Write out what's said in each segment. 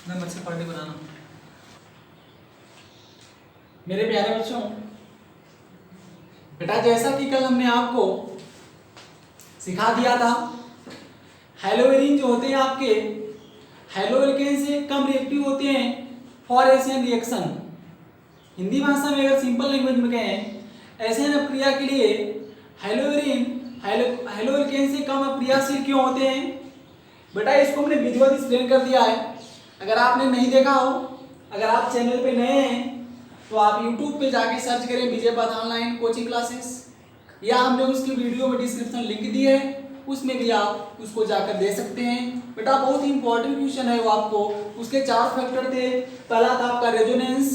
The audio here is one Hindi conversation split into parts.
नंबर से पार्टी बनाना। मेरे प्यारे बच्चों, बेटा जैसा कि कल हमने आपको सिखा दिया था, हेलोवेरिन जो होते हैं आपके हेलोएल्केन से कम रिएक्टिव होते हैं फॉर एशियन रिएक्शन। हिंदी भाषा में अगर सिंपल लैंग्वेज में कहें, एशियन अपक्रिया के लिए हेलोवेरिन हेलोएल्केन से कम अप्रियाशील क्यों होते हैं? बेटा इसको हमने विधिवत एक्सप्लेन कर दिया है। अगर आपने नहीं देखा हो, अगर आप चैनल पे नए हैं तो आप YouTube पे जाके सर्च करें विजय पथ ऑनलाइन कोचिंग क्लासेस, या हमने उसकी वीडियो में डिस्क्रिप्शन लिंक दी है, उसमें भी आप उसको जाकर दे सकते हैं। बेटा बहुत ही इंपॉर्टेंट क्वेश्चन है वो आपको। उसके 4 फैक्टर थे। पहला था आपका रेजोनेंस,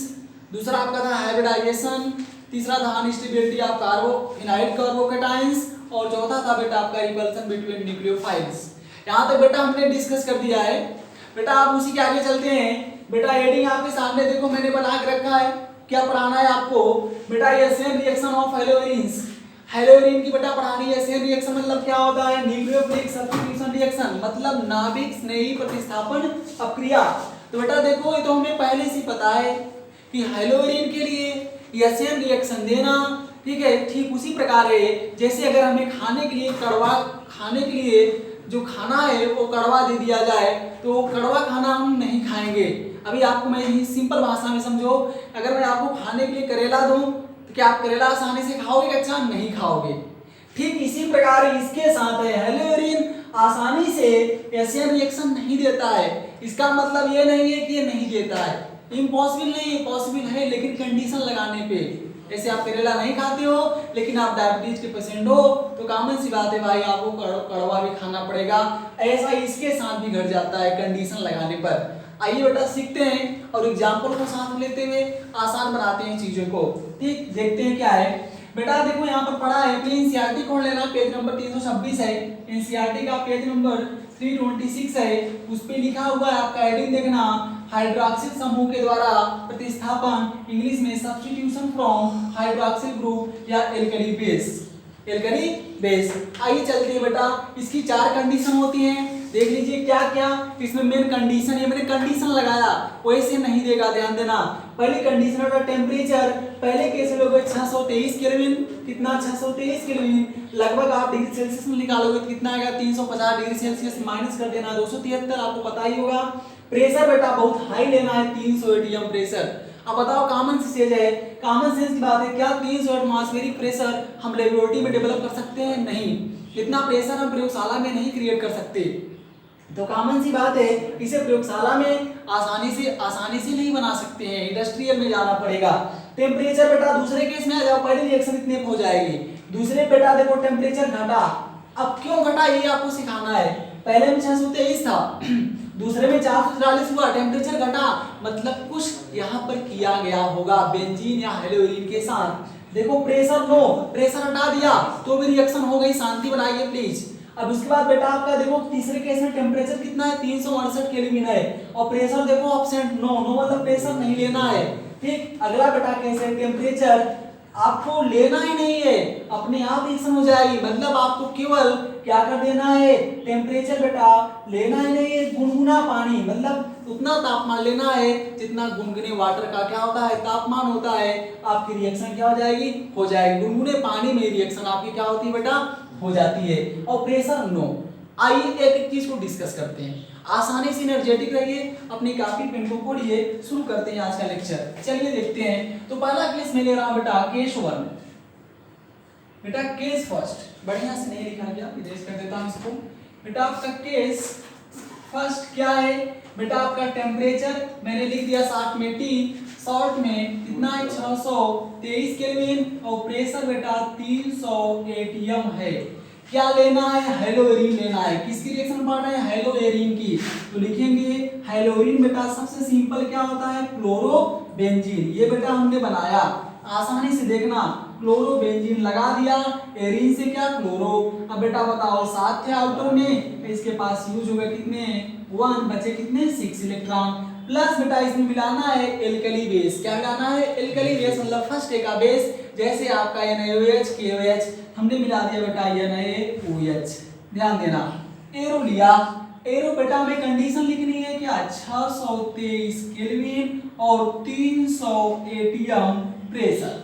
दूसरा आपका था हाइब्रिडाइजेशन, तीसरा था अनस्टेबिलिटी ऑफ इनहाइड कार्बोकैटायंस, और चौथा था बेटा आपका रिपल्सन बिटवीन न्यूक्लियोफाइल्स। यहाँ तक बेटा हमने डिस्कस कर दिया है। बेटा आप उसी के आगे चलते हैं। बेटा हेडिंग आपके सामने देखो मैंने बना के रखा है, क्या पढ़ाना है आपको? बेटा एशियन रिएक्शन ऑफ हेलोवेरिन्स। हेलोवेरिन की बेटा पढ़ानी है। एशियन रिएक्शन मतलब क्या होता है? न्यूक्लियोफिलिक सब्स्टिट्यूशन रिएक्शन, मतलब नाभिक स्नेही प्रतिस्थापन अपक्रिया। तो बेटा देखो ये तो हमें पहले से पता है कि हेलोवेरिन के लिए एशियन रिएक्शन देना, ठीक है, ठीक उसी प्रकार है जैसे अगर हमें खाने के लिए जो खाना है वो कड़वा दे दिया जाए तो कड़वा खाना हम नहीं खाएंगे। अभी आपको मैं सिंपल भाषा में समझो, अगर मैं आपको खाने के लिए करेला दूं तो क्या आप करेला आसानी से खाओगे? अच्छा नहीं खाओगे। ठीक इसी प्रकार इसके साथ है, हेलोवेरिन आसानी से एशियन रिएक्शन नहीं देता है। इसका मतलब ये नहीं है कि ये नहीं देता है, इम्पॉसिबल नहीं है, पॉसिबल है, लेकिन कंडीशन लगाने पे। जैसे आप करेला नहीं खाते हो लेकिन आप डायबिटीज के पेशेंट हो तो कॉमन सी बात है भाई आपको कड़वा भी खाना पड़ेगा। ऐसा इसके साथ भी घट जाता है कंडीशन लगाने पर। आइए बेटा सीखते हैं और एग्जाम्पल को साथ में लेते हुए आसान बनाते हैं चीजों को। ठीक देखते हैं क्या है। बेटा देखो यहाँ पर पढ़ा है, एनसीईआरटी खोल लेना, पेज नंबर 326 है। एनसीईआरटी का पेज नंबर 326 है। उस पे लिखा हुआ है, आपका हेडिंग देखना, हाइड्रोक्सिल समूह के द्वारा प्रतिस्थापन, इंग्लिश में सब्स्टिट्यूशन फ्रॉम हाइड्रोक्सिल ग्रुप या एल्कली बेस। आइए चलते हैं बेटा, इसकी 4 कंडीशन होती हैं, देख लीजिए क्या क्या इसमें मेन कंडीशन है। मैंने कंडीशन लगाया, वैसे नहीं देगा, ध्यान देना। पहली कंडीशन होता है टेम्परेचर। पहले केस में लोगे 623 केल्विन, कितना 623 केल्विन, लगभग आप डिग्री सेल्सियस में निकालोगे तो कितना आएगा? 350 डिग्री सेल्सियस माइनस कर देना 273, आपको पता ही होगा। प्रेशर बेटा बहुत हाई लेना है, 300 एटीएम प्रेशर। अब बताओ कॉमन सेंस है, कॉमन सेंस की बात है, क्या 300 एटमॉस्फेरिक प्रेशर हम लेबोरेटरी में डेवलप कर सकते हैं? नहीं, इतना प्रेशर हम प्रयोगशाला में नहीं क्रिएट कर सकते। तो कॉमन सी बात है, इसे प्रयोगशाला में आसानी से नहीं बना सकते हैं, इंडस्ट्रियल में जाना पड़ेगा। टेम्परेचर बेटा दूसरे केस में आ जाओ, पहले रिएक्शन इतने हो जाएगी, दूसरे बेटा देखो टेम्परेचर घटा। अब क्यों घटा ये आपको सिखाना है। पहले में 623 था, दूसरे में 444 हुआ, टेम्परेचर घटा, मतलब कुछ यहाँ पर किया गया होगा बेंजीन या हेलोवेरिन के साथ। देखो प्रेशर नो, प्रेशर हटा दिया तो भी रिएक्शन हो गई, शांति बनाइए प्लीज। अब उसके बाद बेटा आपका देखो तीसरे केस में टेम्परेचर कितना है? 368 केल्विन है, और प्रेशर देखो एब्सेंट, नो मतलब प्रेशर नहीं लेना है। ठीक, अगला बेटा केस है टेम्परेचर आपको लेना ही नहीं है, अपने आप रिएक्शन हो जाएगी, मतलब आपको केवल क्या कर देना है? टेम्परेचर बेटा लेना ही नहीं है, गुनगुना पानी, मतलब उतना तापमान लेना है जितना गुनगुने वाटर का क्या होता है? तापमान होता है। आपकी रिएक्शन क्या हो जाएगी? हो जाएगी। गुनगुने पानी में रिएक्शन आपकी क्या होती है बेटा? हो जाती है। और प्रेशर नो। आइए एक एक चीज को डिस्कस करते हैं, आसानी से एनर्जेटिक रहिए, अपनी कॉपी पेन को खोलिए, शुरू करते हैं आज का लेक्चर। चलिए देखते हैं। तो पहला केस मैं ले रहा हूं बेटा केस 1। बेटा केस फर्स्ट बढ़िया से नहीं लिखा गया, इरेज कर देता हूं इसको। बेटा आपका केस फर्स्ट क्या है? बेटा आपका टेम्परेचर मैंने लिख दिया 60 में T, शॉर्ट में कितना है? 623 केल्विन, और प्रेशर बेटा 300 एटीएम है। क्या लेना है? हेलोवेरिन लेना है। किसकी रिएक्शन पढ़ रहे हैं? हेलोवेरिन की। तो लिखेंगे हेलोवेरिन बेटा सबसे सिंपल क्या होता है? क्लोरोबेंजीन। ये बेटा हमने बनाया, आसानी से देखना, क्लोरोबेंजीन लगा दिया, एरिन से क्या? क्लोरो। अब बेटा बताओ 7 थे आउटर में, इसके पास यूज हो गए कितने? 1, बचे कितने? 6 इलेक्ट्रॉन। प्लस बेटा इसमें मिलाना है एल्कली बेस। क्या मिलाना है? एल्कली बेस, मतलब फर्स्ट का बेस, जैसे आपका NaOH KOH हमने मिला दिया बेटा NaOH। ध्यान देना, एरो लिया, एरो बेटा हमें कंडीशन लिखनी है क्या 623 केल्विन और 300 एटीएम प्रेशर।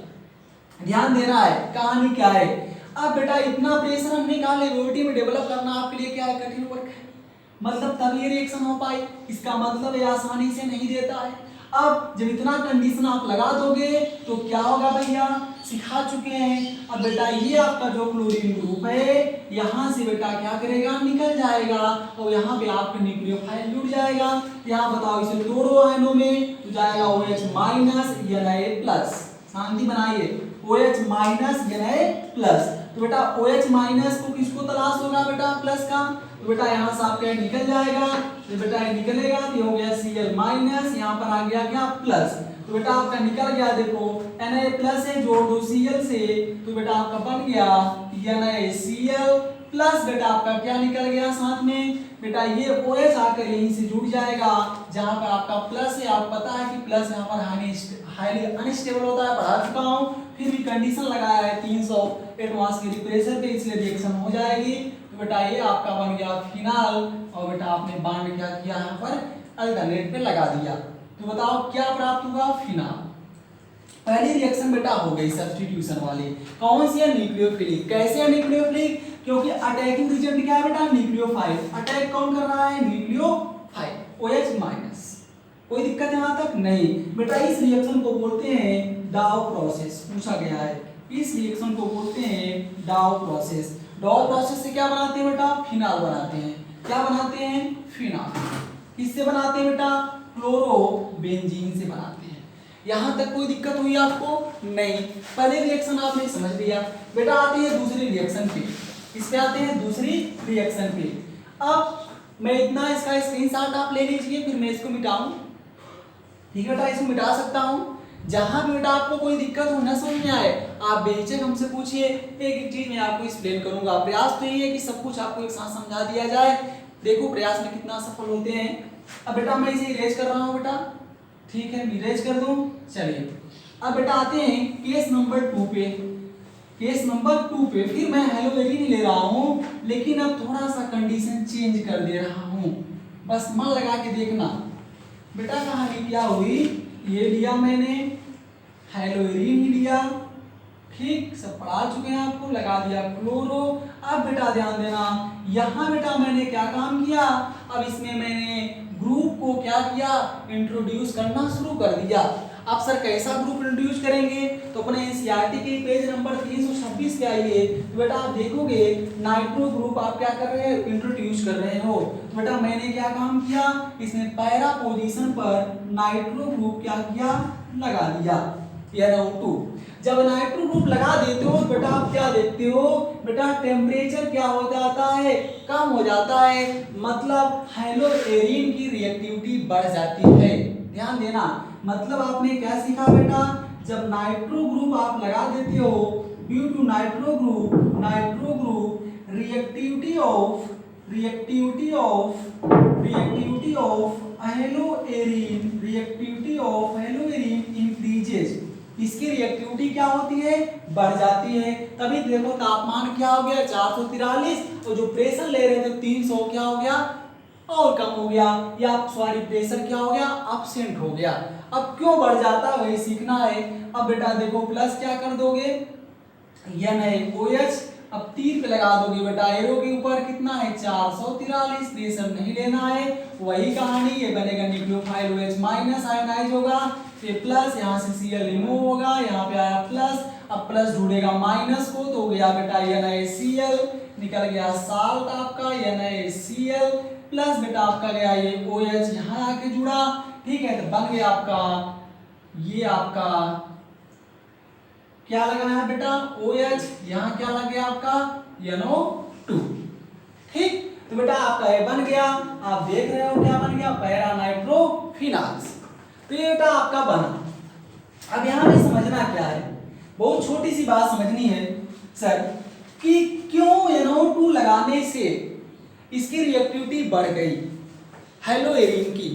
ध्यान देना है कहानी क्या है। अब बेटा इतना प्रेशर हमने कहा लेबोरेटरी में डेवलप करना आपके लिए क्या है, कठिन वर्क है, मतलब तब ये रिएक्शन हो पाई। इसका मतलब ये आसानी से नहीं देता है। अब जब इतना कंडीशन आप लगा दोगे तो क्या होगा भैया, सिखा चुके हैं। अब बेटा ये आपका जो क्लोरीन ग्रुप है यहाँ से बेटा क्या करेगा, निकल जाएगा और यहाँ पे आपका न्यूक्लियोफाइल जुड़ जाएगा। यहाँ बताओ इसे तोड़ो आयनों में तो जाएगा OH माइनस Na प्लस। शांति बनाइए, OH माइनस Na प्लस। तो बेटा OH माइनस को किसको तलाश होगा बेटा, प्लस का। तो बेटा यहाँ से आपका निकल जाएगा, तो बेटा ये निकलेगा तो हो गया Cl माइनस, यहाँ पर आ गया क्या प्लस। तो बेटा आपका निकल गया, देखो Na प्लस है जोड़ दो Cl से, तो बेटा आपका बन गया NaCl प्लस। बेटा आपका क्या निकल गया साथ में, बेटा ये OH आकर यहीं से जुड़ जाएगा जहां पर आपका प्लस है। आप पता है कि प्लस यहाँ पर हाईली अनस्टेबल होता है, पढ़ा चुका हूँ, फिर भी कंडीशन लगाया है 300 एटमॉस्फेरिक प्रेशर पे, इसलिए रिएक्शन हो जाएगी। तो बेटा ये आपका बन गया फिनाल और बेटा आपने बांड क्या किया यहाँ पर अल्टरनेट पे लगा दिया। तो बताओ क्या प्राप्त हुआ, फिनाल। पहली रिएक्शन बेटा हो गई सब्स्टिट्यूशन वाली। कौन सी है, न्यूक्लियोफिलिक। कैसे है न्यूक्लियोफिलिक, क्योंकि अटैकिंग एजेंट क्या है बेटा, न्यूक्लियोफाइल। अटैक कौन कर रहा है, न्यूक्लियोफाइल, OH माइनस। कोई दिक्कत यहाँ तक नहीं बेटा। इस रिएक्शन को बोलते हैं डाउ प्रोसेस, पूछा गया है। इस रिएक्शन को बोलते हैं डाउ प्रोसेस। डाउ प्रोसेस से क्या बनाते हैं बेटा, फिनाल बनाते हैं। क्या बनाते हैं, फिनाल। किससे बनाते हैं बेटा, क्लोरोबेंजीन से बनाते हैं। यहाँ तक कोई दिक्कत हुई आपको, नहीं। पहले रिएक्शन आपने समझ लिया। बेटा आते हैं दूसरी रिएक्शन पे, इस पे आते हैं दूसरी रिएक्शन पे। अब मैं इतना इसका स्क्रीनशॉट आप ले लीजिए, फिर मैं इसको मिटाऊं, ठीक है बेटा, इसको मिटा सकता हूं। जहां भी बेटा आपको कोई दिक्कत हो, न समझ में आए, आप बेहिचक हमसे पूछिए, एक एक चीज मैं आपको एक्सप्लेन करूंगा। प्रयास तो ये है कि सब कुछ आपको एक साथ समझा दिया जाए। देखो प्रयास में कितना सफल होते हैं। अब बेटा मैं इसे इरेज कर रहा हूं बेटा, ठीक है, इरेज कर दूं। चलिए अब बेटा आते हैं केस नंबर 2 पे। केस नंबर 2 पे फिर मैं हेलोवेरिन ले रहा हूं, लेकिन अब थोड़ा सा कंडीशन चेंज कर दे रहा हूं, बस मन लगा के देखना। बेटा कहानी क्या हुई, ये लिया मैंने, हेलोवेरिन ही लिया, ठीक, सब पढ़ा चुके हैं आपको, लगा दिया क्लोरो। अब बेटा ध्यान देना, यहाँ बेटा मैंने क्या काम किया, अब इसमें मैंने ग्रुप को क्या किया, इंट्रोड्यूस करना शुरू कर दिया। आप सर कैसा ग्रुप इंट्रोड्यूस करेंगे, तो अपने एनसीईआरटी के पेज नंबर 326 पे आइए, तो बेटा आप देखोगे नाइट्रो ग्रुप आप क्या कर रहे हैं, इंट्रोड्यूस कर रहे हो। तो बेटा मैंने क्या काम किया, इसमें पैरा पोजीशन पर नाइट्रो ग्रुप क्या किया, लगा दिया, NO2। जब नाइट्रो ग्रुप लगा देते हो बेटा आप क्या देखते हो, बेटा टेम्परेचर क्या हो जाता है, कम हो जाता है, मतलब हेलोवेरिन की रिएक्टिविटी बढ़ जाती है। ध्यान देना, मतलब आपने क्या सीखा बेटा, जब नाइट्रो ग्रुप आप लगा देते हो, due to nitro group reactivity of haloarene increases. इसकी रिएक्टिविटी क्या होती है, बढ़ जाती है। तभी देखो तापमान क्या हो गया 443, और जो प्रेशर ले रहे थे 300 क्या हो गया, और कम हो गया, या सॉरी प्रेशर क्या हो गया, अपसेंट हो गया। अब क्यों बढ़ जाता है वही सीखना है। अब बेटा देखो प्लस क्या कर दोगे, NaOH, अब तीर पे लगा दोगे बेटा, एरो के ऊपर कितना है 443, प्रेशर नहीं लेना है, वही कहानी, ये बनेगा न्यूक्लियोफाइल OH माइनस, आयोनाइज होगा, फिर प्लस, यहाँ से Cl रिमूव होगा, यहाँ पे आया प्लस, अब प्लस ढूंढेगा माइनस को, तो हो गया बेटा NaCl, निकल गया साल्ट आपका NaCl प्लस बेटा आपका गया ये OH यहाँ आके जुड़ा, ठीक है, तो बन गया आपका ये आपका क्या लगा है बेटा OH, यहाँ क्या लग गया आपका NO2, ठीक। तो बेटा आपका ये बन गया, आप देख रहे हो क्या बन गया, पैरा नाइट्रोफिनाल्स। तो ये बेटा आपका बना। अब यहाँ पे समझना क्या है, बहुत छोटी सी बात समझनी है सर, कि क्यों NO2 लगाने से इसकी रिएक्टिविटी बढ़ गई हेलोवेरिन की,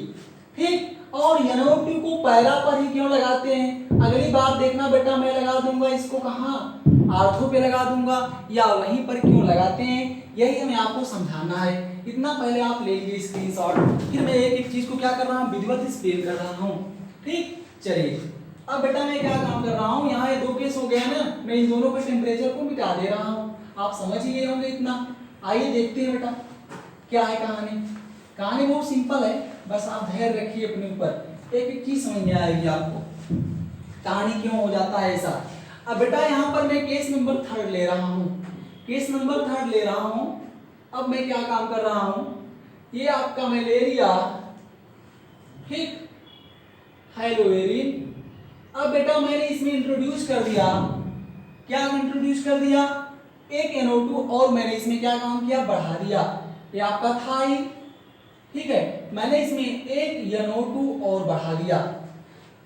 ठीक, और NO2 को पैरा पर ही क्यों लगाते हैं। अगली बार देखना बेटा मैं लगा दूंगा इसको कहाँ, आर्थो पे लगा दूंगा या वहीं पर क्यों लगाते हैं, यही हमें आपको समझाना है। इतना पहले आप ले लीजिए स्क्रीनशॉट, फिर मैं एक एक चीज को क्या कर रहा हूँ, विधिवत एक्सप्लेन कर रहा हूँ। ठीक, चलिए अब बेटा मैं क्या काम कर रहा हूँ, यहाँ ये दो केस हो गया ना, मैं इन दोनों के टेम्परेचर को मिटा दे रहा हूँ। आप समझ ही गए होंगे इतना। आइए देखते हैं बेटा क्या है कहानी। कहानी बहुत सिंपल है, बस आप धैर्य रखिए अपने ऊपर, एक एक चीज समझ में आएगी आपको कहानी क्यों हो जाता है ऐसा। अब बेटा यहाँ पर मैं केस नंबर 3 ले रहा हूँ, केस नंबर 3 ले रहा हूँ। अब मैं क्या काम कर रहा हूँ, ये आपका मैं ले लिया, ठीक, हेलोवेरिन। अब बेटा मैंने इसमें इंट्रोड्यूस कर दिया, क्या इंट्रोड्यूस कर दिया, एक NO2 और मैंने इसमें क्या काम किया, बढ़ा दिया। ये आपका था ही, ठीक है, मैंने इसमें एक NO2 और बढ़ा दिया।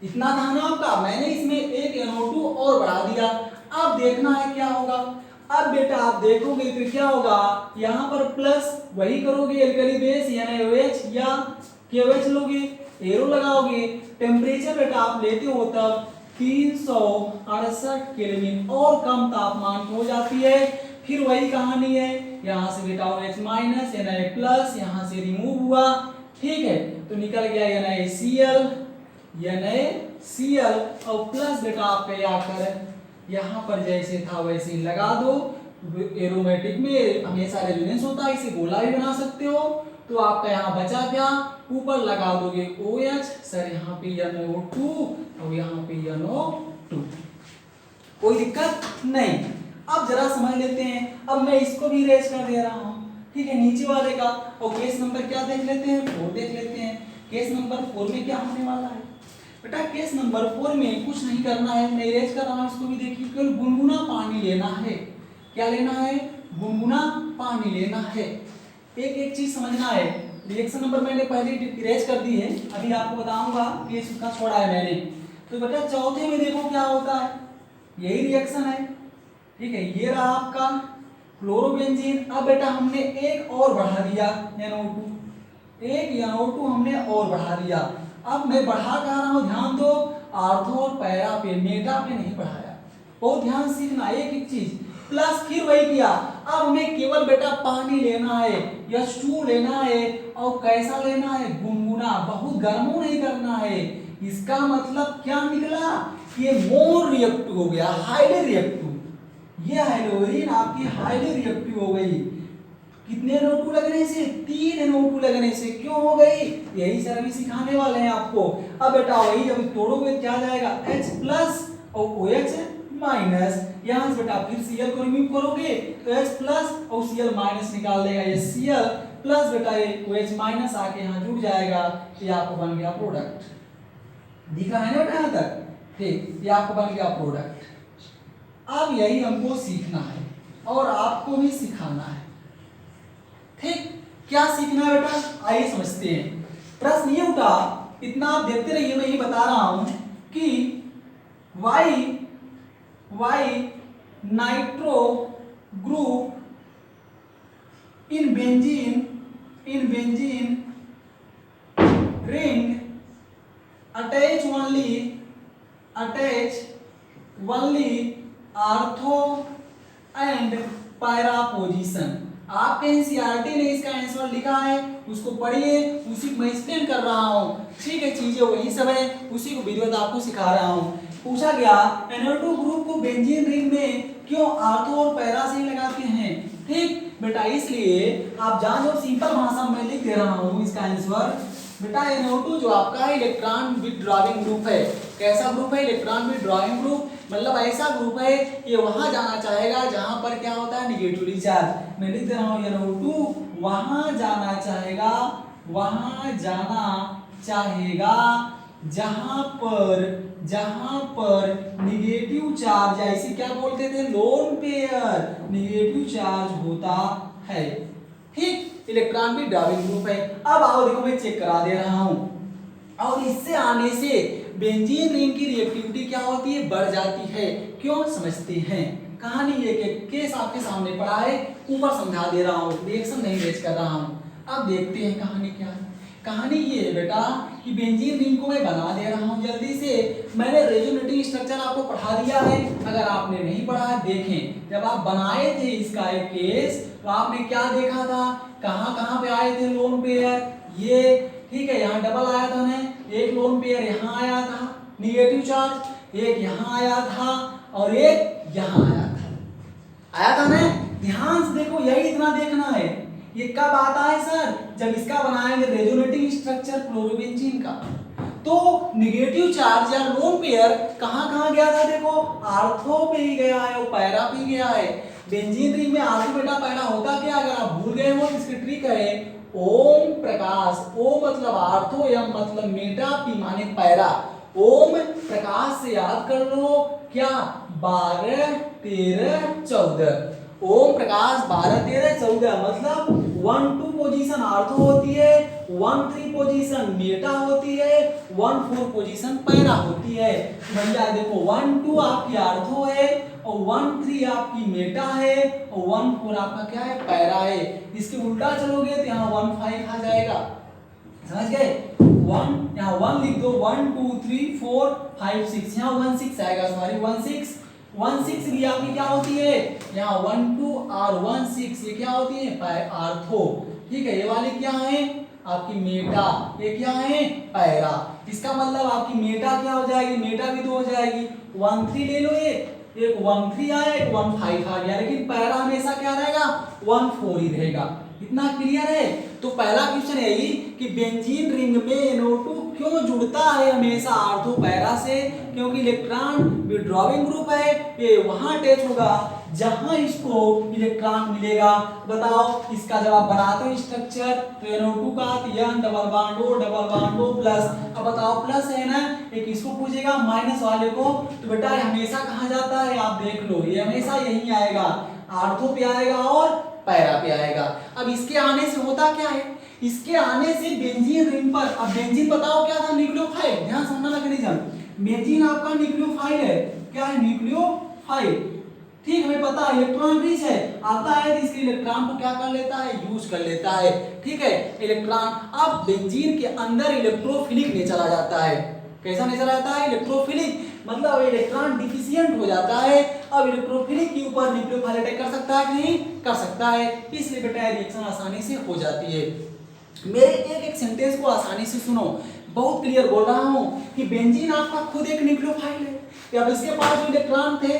इतना था ना आपका, मैंने इसमें एक NO2 और बढ़ा दिया। अब देखना है क्या होगा। अब बेटा आप देखोगे तो क्या होगा, यहाँ पर प्लस वही करोगे, एल्कली बेस NaOH या KOH लोगे, एरो लगाओगे। टेम्परेचर बेटा आप लेते हो तब 368 केल्विन और कम तापमान हो जाती है। फिर वही कहानी है, यहाँ से बेटा OH माइनस Na प्लस यहाँ से रिमूव हुआ, ठीक है, तो निकल गया NaCl और प्लस बेटा आप आकर यहाँ पर जैसे था वैसे ही लगा दो। एरोमेटिक में हमेशा रेजोनेंस होता है, इसे गोला भी बना सकते हो। तो आपका यहाँ बचा क्या, ऊपर लगा दोगे OH, सर यहाँ पे NO2 और यहाँ पे NO2, कोई दिक्कत नहीं। अब जरा समझ लेते हैं, अब मैं इसको भी इरेज कर दे रहा हूँ, ठीक है, नीचे वाले का। और केस नंबर क्या देख लेते हैं, 4 देख लेते हैं। केस नंबर 4 में क्या होने वाला है बेटा, केस नंबर 4 में कुछ नहीं करना है, मैं इरेज कर रहा हूँ इसको भी देखिए, केवल गुनगुना पानी लेना है। क्या लेना है, गुनगुना पानी लेना है। एक एक चीज समझना है, रिएक्शन नंबर मैंने पहले इरेज कर दी है, अभी आपको बताऊंगा केस उसका छोड़ा है मैंने। तो बेटा चौथे में देखो क्या होता है, यही रिएक्शन है, ठीक है, ये रहा आपका क्लोरोबेंजीन। अब बेटा हमने एक और बढ़ा दिया NO2, एक NO2 हमने और बढ़ा दिया। अब मैं बढ़ा कर रहा हूँ, ध्यान दो, आर्थो और पैरा पे, मेटा पे नहीं बढ़ाया, बहुत ध्यान सीखना एक एक चीज। प्लस फिर वही किया, अब हमें केवल बेटा पानी लेना है, H2 लेना है, और कैसा लेना है, गुनगुना, बहुत गर्मो नहीं करना है। इसका मतलब क्या निकला, ये मोर रिएक्टिव हो गया, हाईली रिएक्टिव। ये हेलोवेरिन आपकी हाईली रिएक्टिव हो गई। कितने NO2 लगने से, 3 NO2 लगने से। क्यों हो गई, यही सर अभी सिखाने वाले हैं आपको। अब बेटा वही जब तोड़ोगे क्या जाएगा, H प्लस और OH माइनस, यहाँ से बेटा फिर Cl को रिमूव करोगे तो H प्लस और Cl माइनस निकाल देगा, ये Cl प्लस बेटा ये OH माइनस आके यहाँ जुड़ जाएगा, ये आपको बन गया प्रोडक्ट। दिखा है ना बेटा यहाँ तक, ठीक, ये आपको बन गया प्रोडक्ट। अब यही हमको सीखना है और आपको भी सिखाना है, ठीक, क्या सीखना है बेटा, आइए समझते हैं। प्रश्न ये उठा, इतना आप देखते रहिए, मैं ये बता रहा हूं कि Y nitro group in benzene ring attach only ortho and para position. आपके एनसीईआरटी ने इसका आंसर लिखा है, उसको पढ़िए, उसी को मैं एक्सप्लेन कर रहा हूँ, ठीक है, चीजें वही सब है, उसी को विधिवत आपको सिखा रहा हूँ। पूछा गया NO2 ग्रुप को बेंजीन रिंग में क्यों आर्थो और पैरा से लगाते हैं, ठीक बेटा, इसलिए आप जान लो, सिंपल भाषा में लिख दे रहा हूँ इसका आंसर। बेटा NO2 जो आपका इलेक्ट्रॉन विथड्रॉइंग ग्रुप है, कैसा ग्रुप है, इलेक्ट्रॉन विथड्रॉइंग ग्रुप, मतलब ऐसा ग्रुप है ये वहां जाना चाहेगा जहां पर क्या होता है, निगेटिवली चार्ज। मैं लिख दे रहा हूं NO2 वहां जाना चाहेगा जहां पर निगेटिव चार्ज, या इसे क्या बोलते थे, लोन पेयर, निगेटिव चार्ज होता है, ठीक, इलेक्ट्रॉन विथड्रॉइंग ग्रुप है। अब आओ देखो मैं चेक करा दे रहा हूं, और इससे आने से बेंजीन रिंग की रिएक्टिविटी क्या होती है, बढ़ जाती है। क्यों, समझते हैं। कहानी ये केस आपके सामने पड़ा है, ऊपर समझा दे रहा हूँ, रिएक्शन नहीं पेश कर रहा हूँ। अब देखते हैं कहानी क्या है। कहानी ये है बेटा कि बेंजीन रिंग को मैं बना दे रहा हूं जल्दी से। मैंने रेजोनेटिंग स्ट्रक्चर आपको पढ़ा दिया है, अगर आपने नहीं पढ़ा है देखें। जब आप बनाए थे इसका एक केस तो आपने क्या देखा था, कहां पे आए थे लोन पेयर, ये ठीक है, यहाँ डबल आया था ना, एक लोन पेयर यहाँ आया था निगेटिव चार्ज, एक यहाँ आया था और एक यहाँ आया था ना। ध्यान से देखो, यही इतना देखना है। ये कब आता है सर, जब इसका बनाएंगे रेजोनेटिंग स्ट्रक्चर क्लोरोबेंजीन का। तो नेगेटिव चार्ज या लोन पेयर कहां गया था, देखो आर्थो पे ही गया है, वो पैरा पे ही गया है। बेंजीन रिंग में आर्थो बेटा पैरा होता क्या, अगर आप भूल गए हो तो इसकी ट्रिक है ओम प्रकाश, ओ मतलब आर्थो, एम मतलब मेटा, पी माने पैरा। ओम प्रकाश से याद कर लो क्या, 12 13 14। ओम प्रकाश 12 13 14 मतलब 1 2 पोजीशन आर्थो होती है, 1 3 पोजीशन मेटा होती है, 1 4 पोजीशन पैरा होती है। भैया देखो 1 2 आपकी आर्थो है और 1 3 आपकी मेटा है और 1 4 आपका क्या है, पैरा है। इसके उल्टा चलोगे तो यहाँ 1 5 आ जाएगा, समझ गए। 1 यहाँ 1 लिख दो, 1 2 3 4 5 6, यहाँ 1 6 आएगा, सॉरी 1 6 भी आपकी क्या होती है, यहाँ 1 2 और 1 6 ये क्या होती है, आर्थो, ठीक है। ये वाली क्या है आपकी मेटा, ये क्या है पैरा। इसका मतलब आपकी मेटा क्या हो जाएगी, मेटा भी 2 हो जाएगी। 1 3 ले लो, एक 1 3 आया, एक 1 5 आ गया, लेकिन पैरा हमेशा क्या रहेगा 1 4 ही रहेगा। इतना क्लियर है। तो पहला क्वेश्चन है ये कि बेंजीन रिंग में NO2 क्यों जुड़ता है हमेशा आर्थो पैरा से, क्योंकि इलेक्ट्रॉन विड्रॉइंग ग्रुप है, ये वहां अटैच होगा जहां इसको इलेक्ट्रॉन मिलेगा। बताओ इसका जब आप बनाते हो स्ट्रक्चर तो NO2 का N double bond O plus. अब बताओ प्लस है ना, एक इसको पूछेगा माइनस वाले को, तो बेटा हमेशा कहां जाता है आप देख लो, ये हमेशा यही आएगा, आर्थो पे आएगा और पैरा पे आएगा। अब इसके आने से होता क्या है, इसके आने से बेंजीन रिंग पर, अब बेंजीन बताओ क्या था, न्यूक्लियोफाइल, ध्यान समझना मैकेनिज्म। बेंजीन आपका न्यूक्लियोफाइल है, क्या है न्यूक्लियोफाइल, ठीक हमें पता है इलेक्ट्रॉन रिच है, आता है तो इसके इलेक्ट्रॉन को क्या कर लेता है, यूज कर लेता है, ठीक है इलेक्ट्रॉन। अब बेंजीन के अंदर इलेक्ट्रोफिलिक नेचर आ जाता है, कैसा नेचर आता है, इलेक्ट्रोफिलिक, मतलब इलेक्ट्रॉन डिफिशिएंट हो जाता है। अब इलेक्ट्रोफिलिक के ऊपर न्यूक्लियोफाइल अटैक कर सकता है कि नहीं कर सकता है, इसलिए बेटा रिएक्शन आसानी से हो जाती है। मेरे एक सेंटेंस को आसानी से सुनो, बहुत क्लियर बोल रहा हूं कि बेंजीन आपका खुद एक न्यूक्लियोफाइल है। अब इसके पास जो इलेक्ट्रॉन थे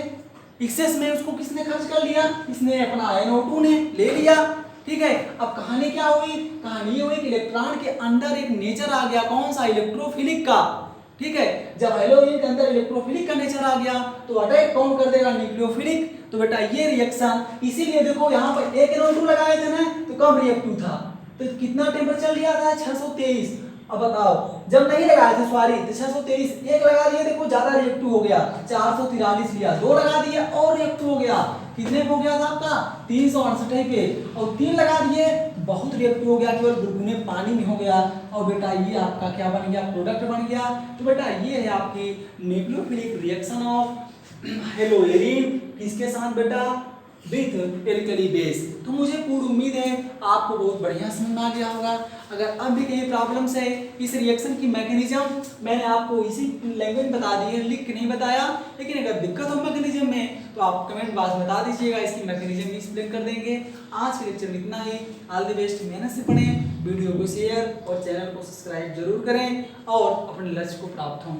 एक्सेस में, उसको किसने खर्च कर लिया, इसने अपना NO2 ने ले लिया, ठीक है। अब कहानी क्या हुई, कहानी ये हुई कि इलेक्ट्रॉन के अंदर एक नेचर आ गया, कौन सा, इलेक्ट्रोफिलिक का, ठीक है। जब हेलोजन के अंदर इलेक्ट्रोफिलिक का नेचर आ गया तो अटैक कौन कर देगा, न्यूक्लियोफिलिक। तो बेटा ये रिएक्शन, इसीलिए देखो यहाँ पर एक NO2 लगाए थे ना तो कम रिएक्टिव था, तो कितना टेम्परेचर लिया था 623। अब बताओ जब नहीं लगाए थे सॉरी तो 623, एक लगा दिए देखो ज्यादा रिएक्टिव हो गया, 443 लिया, 2 लगा दिए और रिएक्टिव हो गया, कितने पे हो गया था आपका 368 पे, और 3 लगा दिए बहुत रिएक्टिव हो गया, केवल गुनगुने पानी में हो गया, और बेटा ये आपका क्या बन गया, प्रोडक्ट बन गया। तो बेटा ये है आपकी न्यूक्लियोफिलिक रिएक्शन ऑफ हेलोएरिन, किसके साथ बेटा, विथ एल्कली बेस। तो मुझे पूरी उम्मीद है आपको बहुत बढ़िया समझ में आ गया होगा। अगर अब भी कहीं प्रॉब्लम्स है इस रिएक्शन की मैकेनिज्म मैंने आपको इसी लैंग्वेज बता दी है, लिख के नहीं बताया, लेकिन अगर दिक्कत हो मैकेनिज्म में तो आप कमेंट बॉक्स में बता दीजिएगा, इसकी मैकेनिज्म भी एक्सप्लेन कर देंगे। आज के लेक्चर में इतना ही, ऑल द बेस्ट, मेहनत से पढ़ें, वीडियो को शेयर और चैनल को सब्सक्राइब जरूर करें और अपने लक्ष्य को प्राप्त हों।